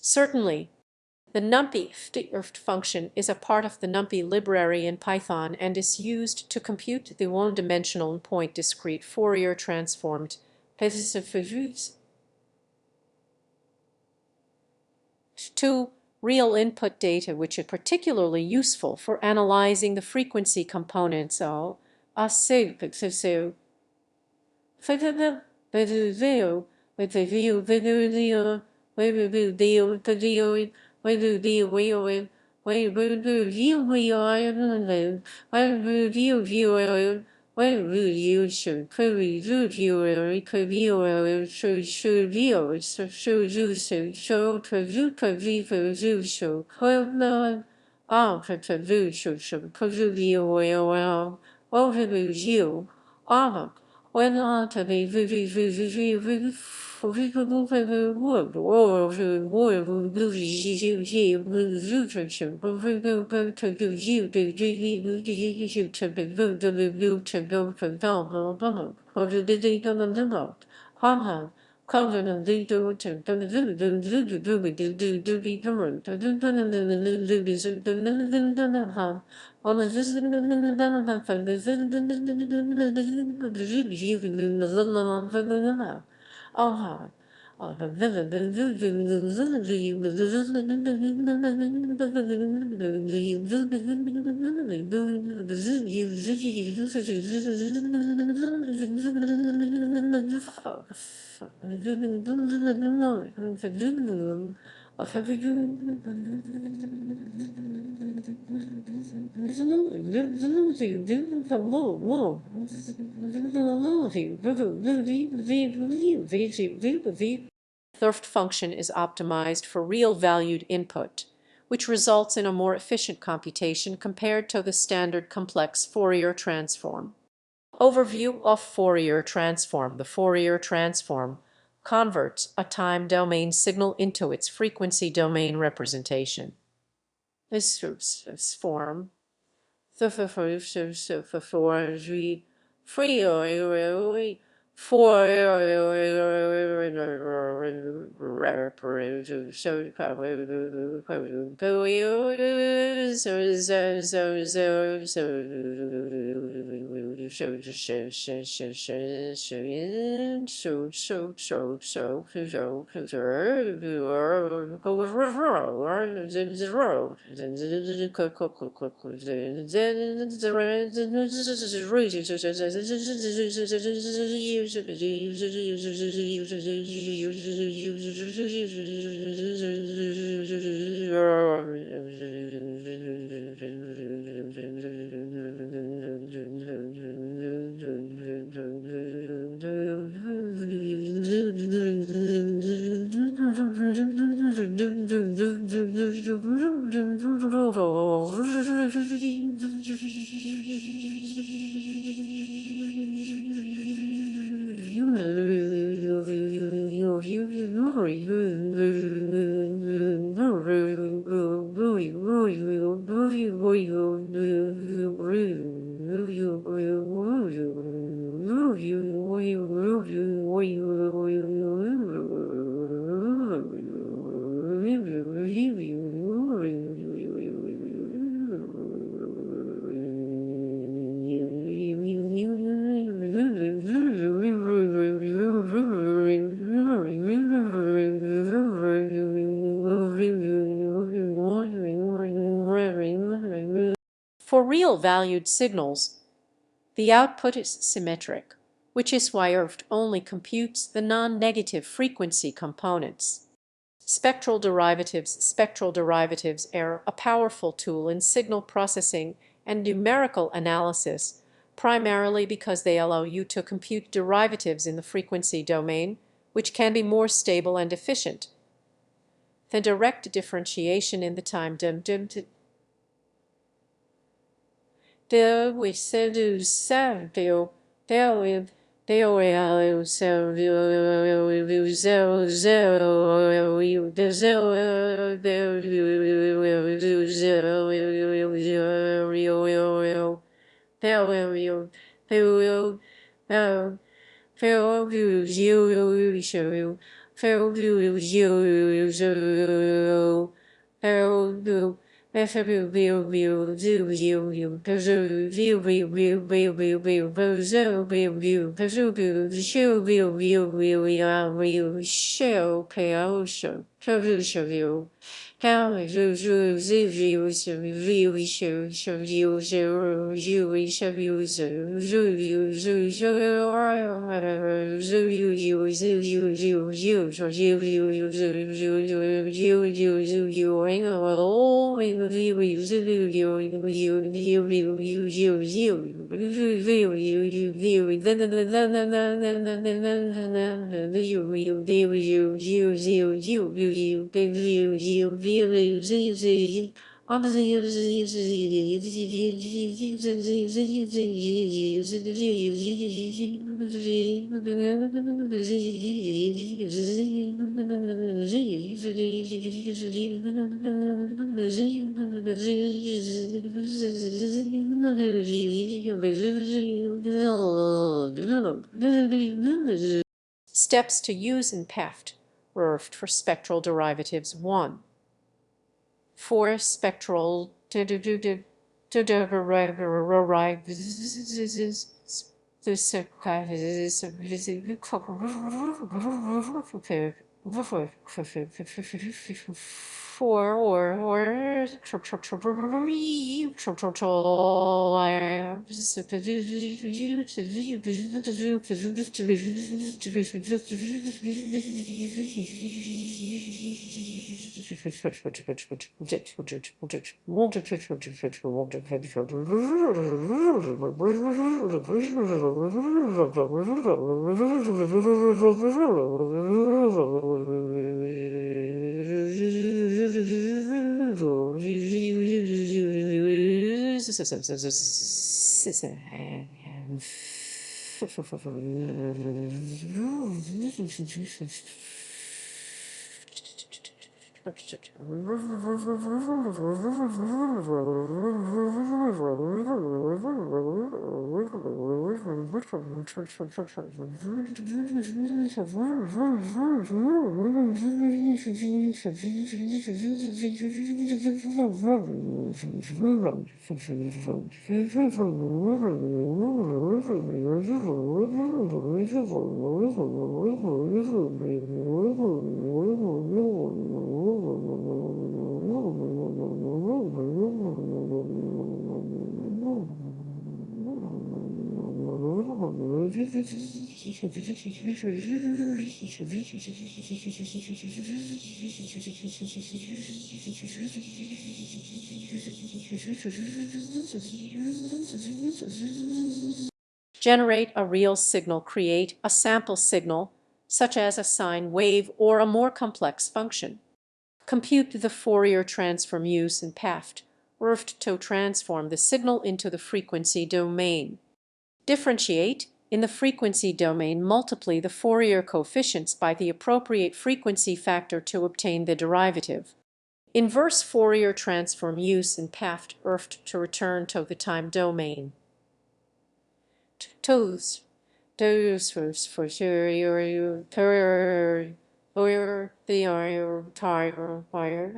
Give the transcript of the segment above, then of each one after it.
Certainly, the numpy.fft function is a part of the numpy library in Python and is used to compute the one-dimensional point discrete Fourier transformed to real input data, which is particularly useful for analyzing the frequency components of a signal. Went on to be thirst function is optimized for real-valued input, which results in a more efficient computation compared to the standard complex Fourier transform. Overview of Fourier transform. The Fourier transform converts a time domain signal into its frequency domain representation. This form the For real-valued signals, the output is symmetric, which is why IRFT only computes the non-negative frequency components. Spectral derivatives are a powerful tool in signal processing and numerical analysis, primarily because they allow you to compute derivatives in the frequency domain, which can be more stable and efficient than direct differentiation in the time domain. Steps to use in PEFT for spectral derivatives. 1. For spectral for or generate a real signal, create a sample signal, such as a sine wave or a more complex function. Compute the Fourier transform use in PEFT to transform the signal into the frequency domain. Differentiate. In the frequency domain, multiply the Fourier coefficients by the appropriate frequency factor to obtain the derivative. Inverse Fourier transform use in PEFT to return to the time domain. Toes for sure or the tiger fire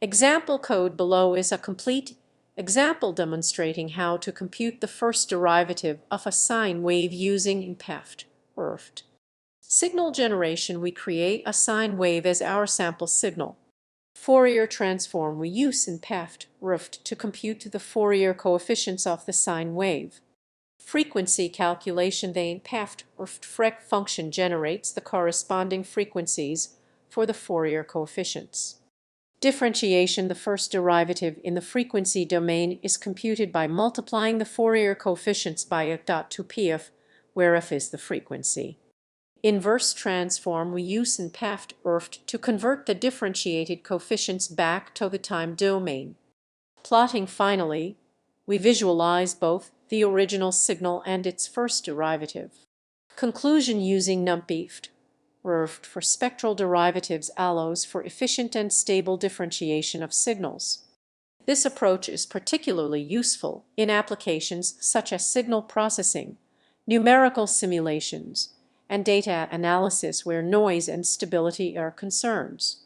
Example code below is a complete example demonstrating how to compute the first derivative of a sine wave using numpy.fft. Signal generation: we create a sine wave as our sample signal. Fourier transform: we use numpy.fft to compute the Fourier coefficients of the sine wave. Frequency calculation: the numpy.fft function generates the corresponding frequencies for the Fourier coefficients. Differentiation: the first derivative in the frequency domain is computed by multiplying the Fourier coefficients by f.2pf, where f is the frequency. Inverse transform: we use numpy.fft to convert the differentiated coefficients back to the time domain. Plotting: finally, we visualize both the original signal and its first derivative. Conclusion: using numpy.fft for spectral derivatives allows for efficient and stable differentiation of signals. This approach is particularly useful in applications such as signal processing, numerical simulations, and data analysis where noise and stability are concerns.